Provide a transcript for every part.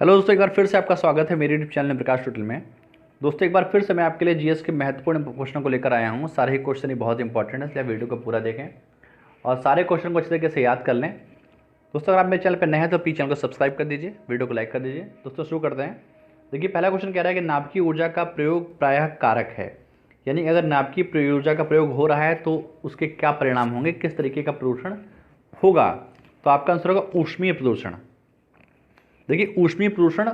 Hello दोस्तों, एक बार फिर से आपका स्वागत है मेरे यूट्यूब चैनल प्रकाश टोटल में। दोस्तों, एक बार फिर से मैं आपके लिए जीएस के महत्वपूर्ण क्वेश्चन को लेकर आया हूँ। सारे ही क्वेश्चन ही बहुत इंपॉर्टेंट है, इसलिए वीडियो को पूरा देखें और सारे क्वेश्चन को अच्छे तरीके से याद कर लें। दोस्तों, अगर आप मेरे चैनल पर नए हैं तो प्लीज चैनल को सब्सक्राइब कर दीजिए, वीडियो को लाइक कर दीजिए। दोस्तों शुरू करते हैं। देखिए, पहला क्वेश्चन कह रहा है कि नाभिकीय ऊर्जा का प्रयोग प्रायः कारक है, यानी अगर नाभिकीय ऊर्जा का प्रयोग हो रहा है तो उसके क्या परिणाम होंगे, किस तरीके का प्रदूषण होगा। तो आपका आंसर होगा ऊष्मीय प्रदूषण। देखिए, ऊष्मीय प्रदूषण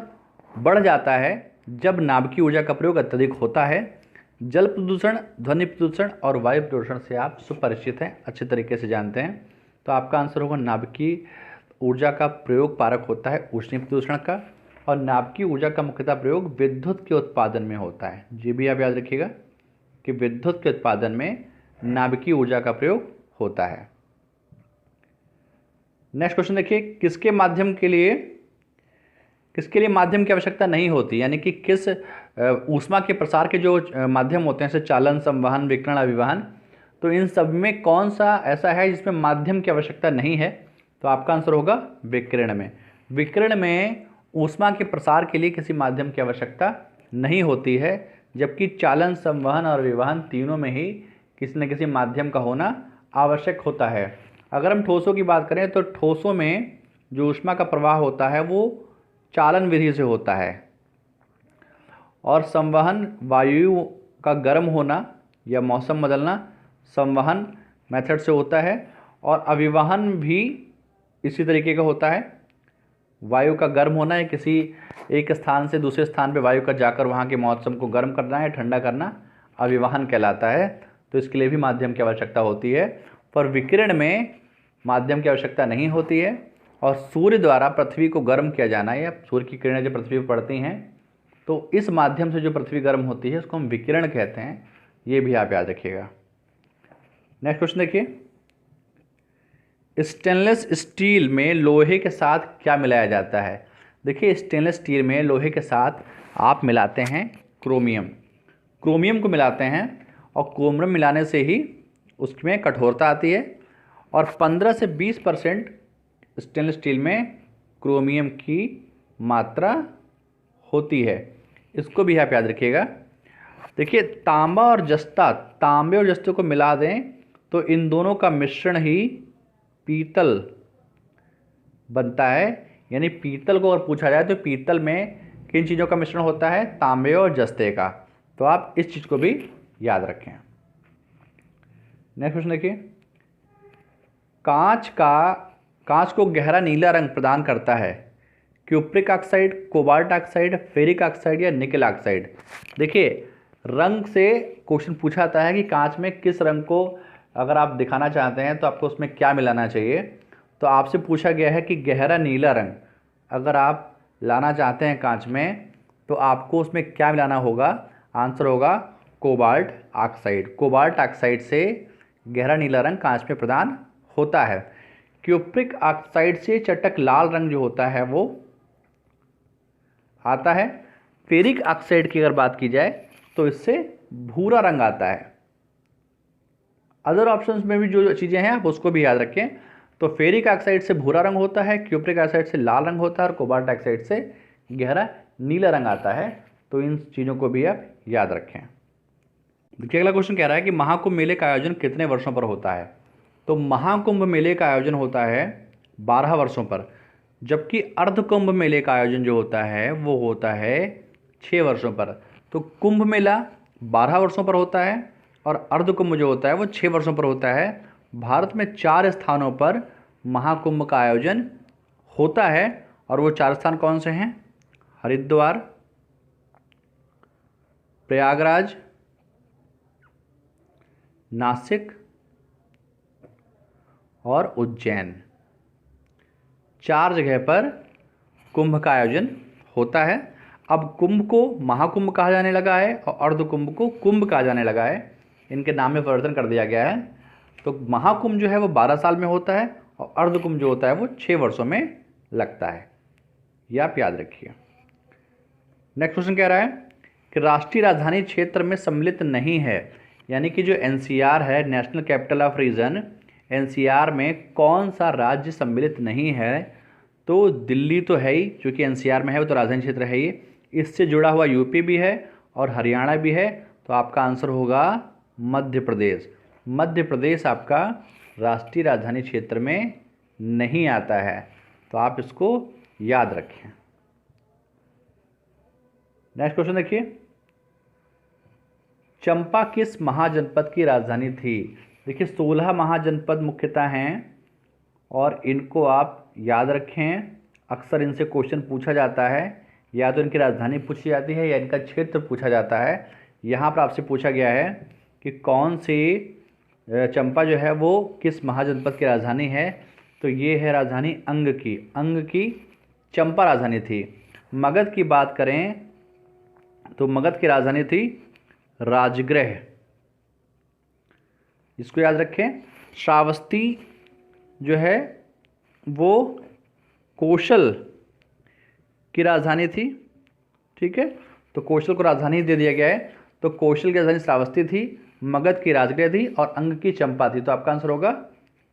बढ़ जाता है जब नाभिकीय ऊर्जा का प्रयोग अत्यधिक होता है। जल प्रदूषण, ध्वनि प्रदूषण और वायु प्रदूषण से आप सुपरिचित हैं, अच्छे तरीके से जानते हैं। तो आपका आंसर होगा नाभिकीय ऊर्जा का प्रयोग कारक होता है ऊष्मीय प्रदूषण का, और नाभिकीय ऊर्जा का मुख्यतः प्रयोग विद्युत के उत्पादन में होता है। ये भी आप याद रखिएगा कि विद्युत के उत्पादन में नाभिकीय ऊर्जा का प्रयोग होता है। नेक्स्ट क्वेश्चन देखिए, किसके लिए माध्यम की आवश्यकता नहीं होती, यानी कि किस ऊष्मा के प्रसार के जो माध्यम होते हैं जैसे चालन, संवहन, विकिरण, अभिवहन, तो इन सब में कौन सा ऐसा है जिसमें माध्यम की आवश्यकता नहीं है। तो आपका आंसर होगा विकिरण में। विकिरण में ऊष्मा के प्रसार के लिए किसी माध्यम की आवश्यकता नहीं होती है, जबकि चालन, संवहन और अभिवहन तीनों में ही किसी न किसी माध्यम का होना आवश्यक होता है। अगर हम ठोसों की बात करें तो ठोसों में जो ऊष्मा का प्रवाह होता है वो चालन विधि से होता है, और संवहन वायु का गर्म होना या मौसम बदलना संवहन मेथड से होता है, और अभिवहन भी इसी तरीके का होता है। वायु का गर्म होना है, किसी एक स्थान से दूसरे स्थान पे वायु का जाकर वहाँ के मौसम को गर्म करना या ठंडा करना अभिवहन कहलाता है। तो इसके लिए भी माध्यम की आवश्यकता होती है, पर विकिरण में माध्यम की आवश्यकता नहीं होती है। और सूर्य द्वारा पृथ्वी को गर्म किया जाना, या सूर्य की किरणें जो पृथ्वी पर पड़ती हैं तो इस माध्यम से जो पृथ्वी गर्म होती है उसको हम विकिरण कहते हैं। ये भी आप याद रखिएगा। नेक्स्ट क्वेश्चन देखिए, स्टेनलेस स्टील में लोहे के साथ क्या मिलाया जाता है। देखिए, स्टेनलेस स्टील में लोहे के साथ आप मिलाते हैं क्रोमियम को मिलाते हैं, और क्रोमियम मिलाने से ही उसमें कठोरता आती है, और 15 से 20% स्टेनलेस स्टील में क्रोमियम की मात्रा होती है। इसको भी आप याद रखिएगा। देखिए, तांबे और जस्ते को मिला दें तो इन दोनों का मिश्रण ही पीतल बनता है। यानी पीतल को अगर पूछा जाए तो पीतल में किन चीज़ों का मिश्रण होता है, तांबे और जस्ते का। तो आप इस चीज़ को भी याद रखें। नेक्स्ट क्वेश्चन देखिए, कांच को गहरा नीला रंग प्रदान करता है cupric oxide, cobalt oxide, ferric oxide या निकल ऑक्साइड। देखिए, रंग से क्वेश्चन पूछा जाता है कि कांच में किस रंग को अगर आप दिखाना चाहते हैं तो आपको उसमें क्या मिलाना चाहिए। तो आपसे पूछा गया है कि गहरा नीला रंग अगर आप लाना चाहते हैं कांच में तो आपको उसमें क्या मिलाना होगा। आंसर होगा कोबाल्ट ऑक्साइड। कोबाल्ट ऑक्साइड से गहरा नीला रंग कांच में प्रदान होता है। क्यूप्रिक ऑक्साइड से चटक लाल रंग जो होता है वो आता है। फेरिक ऑक्साइड की अगर बात की जाए तो इससे भूरा रंग आता है। अदर ऑप्शंस में भी जो चीज़ें हैं आप उसको भी याद रखें। तो फेरिक ऑक्साइड से भूरा रंग होता है, क्यूप्रिक ऑक्साइड से लाल रंग होता है, और कोबाल्ट ऑक्साइड से गहरा नीला रंग आता है। तो इन चीज़ों को भी आप याद रखें। देखिए, अगला क्वेश्चन कह रहा है कि महाकुंभ मेले का आयोजन कितने वर्षों पर होता है। तो महाकुंभ मेले का आयोजन होता है 12 वर्षों पर, जबकि अर्धकुंभ मेले का आयोजन जो होता है वो होता है 6 वर्षों पर। तो कुंभ मेला 12 वर्षों पर होता है और अर्धकुंभ जो होता है वो 6 वर्षों पर होता है। भारत में 4 स्थानों पर महाकुंभ का आयोजन होता है, और वो 4 स्थान कौन से हैं? हरिद्वार, प्रयागराज, नासिक और उज्जैन। 4 जगह पर कुंभ का आयोजन होता है। अब कुंभ को महाकुंभ कहा जाने लगा है और अर्धकुंभ को कुंभ कहा जाने लगा है। इनके नाम में परिवर्तन कर दिया गया है। तो महाकुंभ जो है वो 12 साल में होता है, और अर्धकुंभ जो होता है वो 6 वर्षों में लगता है। ये आप याद रखिए। नेक्स्ट क्वेश्चन कह रहा है कि राष्ट्रीय राजधानी क्षेत्र में सम्मिलित नहीं है, यानी कि जो एनसीआर है, national capital of region, NCR में कौन सा राज्य सम्मिलित नहीं है। तो दिल्ली तो है ही, क्योंकि एनसीआर में है, वो तो राजधानी क्षेत्र है ही। इससे जुड़ा हुआ यूपी भी है और हरियाणा भी है, तो आपका आंसर होगा मध्य प्रदेश। मध्य प्रदेश आपका राष्ट्रीय राजधानी क्षेत्र में नहीं आता है, तो आप इसको याद रखें। नेक्स्ट क्वेश्चन देखिए, चंपा किस महाजनपद की राजधानी थी? देखिए 16 महाजनपद मुख्यतः हैं और इनको आप याद रखें। अक्सर इनसे क्वेश्चन पूछा जाता है, या तो इनकी राजधानी पूछी जाती है या इनका क्षेत्र पूछा जाता है। यहाँ पर आपसे पूछा गया है कि कौन सी चंपा जो है वो किस महाजनपद की राजधानी है, तो ये है राजधानी अंग की। अंग की चंपा राजधानी थी। मगध की बात करें तो मगध की राजधानी थी राजगृह, इसको याद रखें। श्रावस्ती जो है वो कौशल की राजधानी थी, ठीक है, तो कौशल को राजधानी दे दिया गया है, तो कौशल की राजधानी श्रावस्ती थी, मगध की राजगृह थी और अंग की चंपा थी, तो आपका आंसर होगा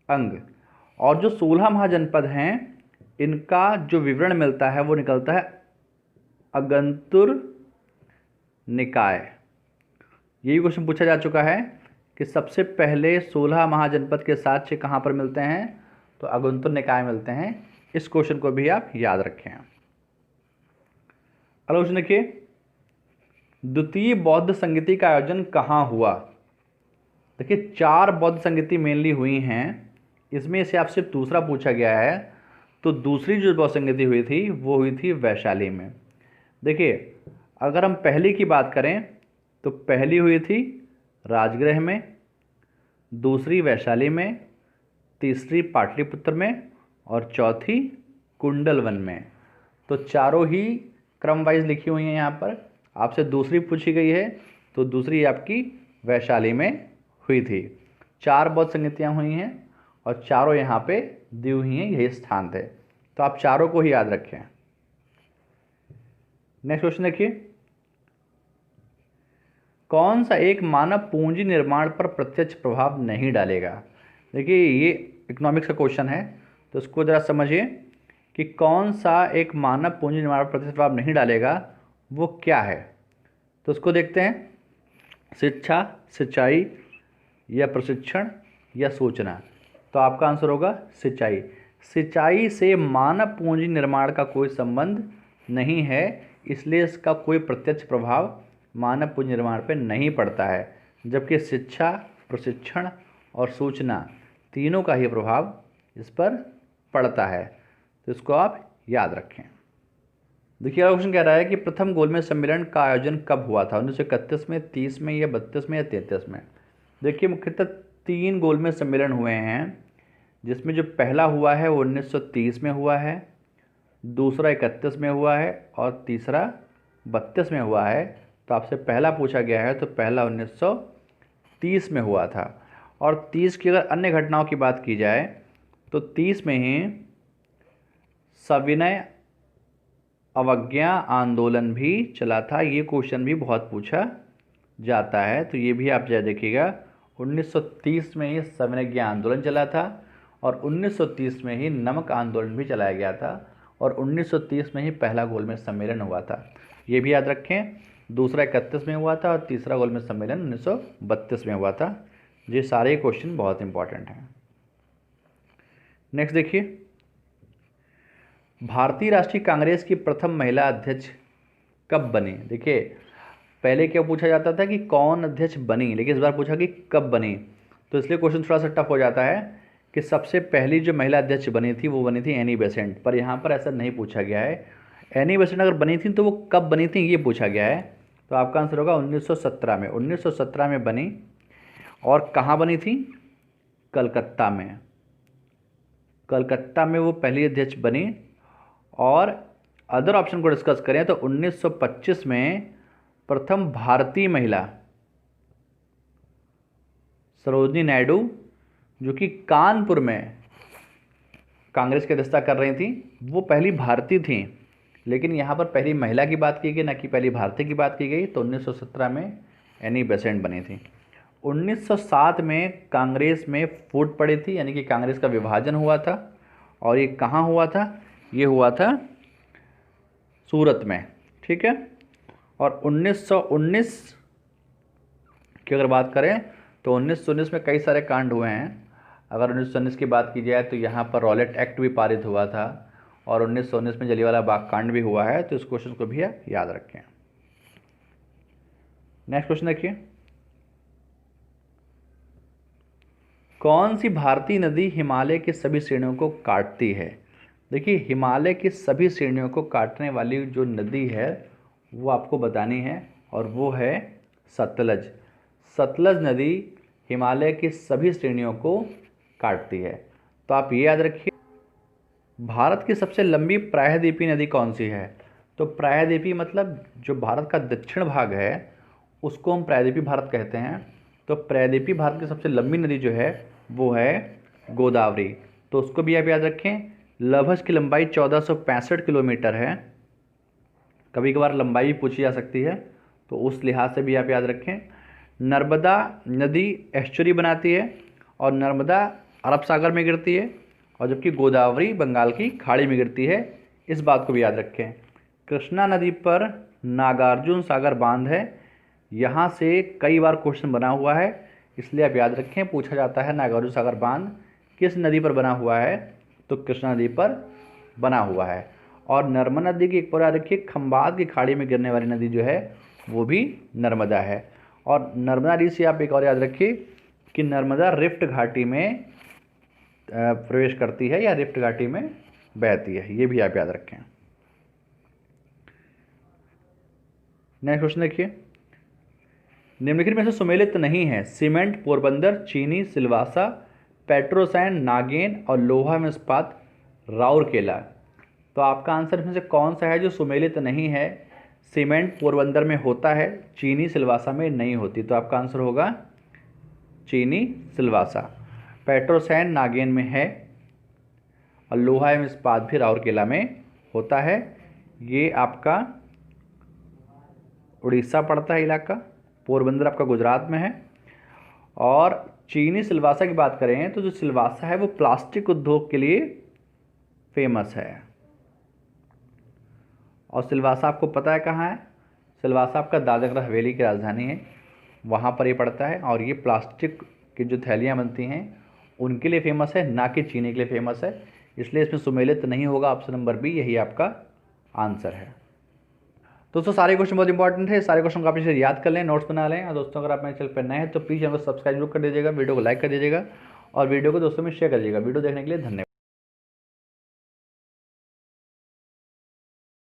अंग। और जो 16 महाजनपद हैं इनका जो विवरण मिलता है वो निकलता है अगंतुर निकाय। यही क्वेश्चन पूछा जा चुका है कि सबसे पहले 16 महाजनपद के साक्ष्य कहाँ पर मिलते हैं, तो अगंतुर निकाय मिलते हैं। इस क्वेश्चन को भी आप याद रखें। अगला क्वेश्चन देखिए, द्वितीय बौद्ध संगीति का आयोजन कहाँ हुआ? देखिए 4 बौद्ध संगीति मेनली हुई हैं, इसमें से आपसे दूसरा पूछा गया है, तो दूसरी जो बौद्ध संगीति हुई थी वो हुई थी वैशाली में। देखिए अगर हम पहली की बात करें तो पहली हुई थी राजगृह में, दूसरी वैशाली में, तीसरी पाटलिपुत्र में और चौथी कुंडलवन में। तो चारों ही क्रम वाइज लिखी हुई हैं। यहाँ पर आपसे दूसरी पूछी गई है, तो दूसरी आपकी वैशाली में हुई थी। 4 बौद्ध संगीतियाँ हुई हैं और चारों यहाँ पे दी हुई हैं, यही स्थान थे, तो आप चारों को ही याद रखें। नेक्स्ट क्वेश्चन देखिए, कौन सा एक मानव पूंजी निर्माण पर प्रत्यक्ष प्रभाव नहीं डालेगा? देखिए ये इकोनॉमिक्स का क्वेश्चन है, तो इसको ज़रा समझिए कि कौन सा एक मानव पूंजी निर्माण पर प्रत्यक्ष प्रभाव नहीं डालेगा, वो क्या है। तो उसको देखते हैं, शिक्षा, सिंचाई या प्रशिक्षण या सूचना। तो आपका आंसर होगा सिंचाई। सिंचाई से मानव पूंजी निर्माण का कोई संबंध नहीं है, इसलिए इसका कोई प्रत्यक्ष प्रभाव मानव पूंजी निर्माण पर नहीं पड़ता है, जबकि शिक्षा, प्रशिक्षण और सूचना तीनों का ही प्रभाव इस पर पड़ता है, तो इसको आप याद रखें। देखिए क्वेश्चन कह रहा है कि प्रथम गोलमेज सम्मेलन का आयोजन कब हुआ था? 1931 में, 30 में या 32 में या 33 में? देखिए मुख्यतः 3 गोलमेज सम्मेलन हुए हैं, जिसमें जो पहला हुआ है वो 1930 में हुआ है, दूसरा 31 में हुआ है और तीसरा 32 में हुआ है। तो आपसे पहला पूछा गया है, तो पहला 1930 में हुआ था। और 30 की अगर अन्य घटनाओं की बात की जाए तो 30 में ही सविनय अवज्ञा आंदोलन भी चला था। ये क्वेश्चन भी बहुत पूछा जाता है, तो ये भी आप जरा देखिएगा। 1930 में ही सविनय अवज्ञा आंदोलन चला था और 1930 में ही नमक आंदोलन भी चलाया गया था और 1930 में ही पहला गोलमेज सम्मेलन हुआ था। ये भी याद रखें। दूसरा 31 में हुआ था और तीसरा गोलमेज सम्मेलन 1932 में हुआ था। ये सारे क्वेश्चन बहुत इंपॉर्टेंट हैं। नेक्स्ट देखिए, भारतीय राष्ट्रीय कांग्रेस की प्रथम महिला अध्यक्ष कब बनी? देखिए पहले क्या पूछा जाता था कि कौन अध्यक्ष बनी, लेकिन इस बार पूछा कि कब बनी, तो इसलिए क्वेश्चन थोड़ा सा टफ हो जाता है कि सबसे पहली जो महिला अध्यक्ष बनी थी वो बनी थी एनी बेसेंट, पर यहाँ पर ऐसा नहीं पूछा गया है। एनी बेसेंट अगर बनी थी तो वो कब बनी थी ये पूछा गया है, तो आपका आंसर होगा 1917 में। 1917 में बनी और कहाँ बनी थी? कलकत्ता में। कलकत्ता में वो पहली अध्यक्ष बनी। और अदर ऑप्शन को डिस्कस करें तो 1925 में प्रथम भारतीय महिला सरोजनी नायडू, जो कि कानपुर में कांग्रेस की अध्यक्षता कर रही थी, वो पहली भारतीय थी। लेकिन यहाँ पर पहली महिला की बात की गई, ना कि पहली भारतीय की बात की गई, तो 1917 में एनी बेसेंट बनी थी। 1907 में कांग्रेस में फूट पड़ी थी, यानी कि कांग्रेस का विभाजन हुआ था। और ये कहाँ हुआ था? ये हुआ था सूरत में, ठीक है। और 1919 की अगर बात करें तो 1919 में कई सारे कांड हुए हैं। अगर 1919 की बात की जाए तो यहाँ पर रॉलेट एक्ट भी पारित हुआ था और 1919 में जलियांवाला बाग कांड भी हुआ है, तो इस क्वेश्चन को भी याद रखें। नेक्स्ट क्वेश्चन देखिए, कौन सी भारतीय नदी हिमालय की सभी श्रेणियों को काटती है? देखिए, हिमालय की सभी श्रेणियों को काटने वाली जो नदी है वो आपको बतानी है, और वो है सतलज। सतलज नदी हिमालय की सभी श्रेणियों को काटती है। तो आप ये याद रखिए, भारत की सबसे लंबी प्रायद्वीपीय नदी कौन सी है? तो प्रायद्वीपी मतलब जो भारत का दक्षिण भाग है उसको हम प्रायद्वीपीय भारत कहते हैं। तो प्रायद्वीपीय भारत की सबसे लंबी नदी जो है वो है गोदावरी। तो उसको भी आप याद रखें। लभज की लंबाई 1465 किलोमीटर है। कभी कभार लंबाई भी पूछी जा सकती है, तो उस लिहाज से भी आप याद रखें। नर्मदा नदी एस्चुरी बनाती है और नर्मदा अरब सागर में गिरती है, और जबकि गोदावरी बंगाल की खाड़ी में गिरती है। इस बात को भी याद रखें। कृष्णा नदी पर नागार्जुन सागर बांध है। यहाँ से कई बार क्वेश्चन बना हुआ है, इसलिए आप याद रखें, पूछा जाता है नागार्जुन सागर बांध किस नदी पर बना हुआ है? तो कृष्णा नदी पर बना हुआ है। और नर्मदा नदी की एक बार याद रखिए, खंबात की खाड़ी में गिरने वाली नदी जो है वो भी नर्मदा है। और नर्मदा नदी से आप एक और याद रखिए कि नर्मदा रिफ्ट घाटी में प्रवेश करती है या रिफ्ट घाटी में बहती है, ये भी आप याद रखें। नेक्स्ट क्वेश्चन देखिए, निम्नलिखित में से सुमेलित नहीं है। सीमेंट पोरबंदर, चीनी सिलवासा, पेट्रोसैन नागेन और लोहा में इस्पात राउरकेला। तो आपका आंसर इसमें से कौन सा है जो सुमेलित नहीं है? सीमेंट पोरबंदर में होता है, चीनी सिलवासा में नहीं होती। तो आपका आंसर होगा चीनी सिलवासा। पेट्रोसैन नागेन में है और लोहा एवं इस्पात भी राउरकेला में होता है। ये आपका उड़ीसा पड़ता है इलाका, पोरबंदर आपका गुजरात में है। और चीनी सिलवासा की बात करें तो जो सिलवासा है वो प्लास्टिक उद्योग के लिए फेमस है। और सिलवासा आपको पता है कहाँ है? सिलवासा आपका दादरा नगर हवेली की राजधानी है, वहाँ पर ये पड़ता है। और ये प्लास्टिक की जो थैलियाँ बनती हैं उनके लिए फेमस है, ना कि चीनी के लिए फेमस है। इसलिए इसमें सुमेलित नहीं होगा। ऑप्शन नंबर बी यही आपका आंसर है। दोस्तों, सारे क्वेश्चन बहुत इंपॉर्टेंट है। सारे क्वेश्चन को आप इसे याद कर लें, नोट्स बना लें। और दोस्तों, अगर आप मेरे चैनल पर नए हैं तो प्लीज़ चैनल को सब्सक्राइब जरूर कर दीजिएगा, वीडियो को लाइक कर दीजिएगा और वीडियो को दोस्तों में शेयर कर दीजिएगा। वीडियो देखने के लिए धन्यवाद।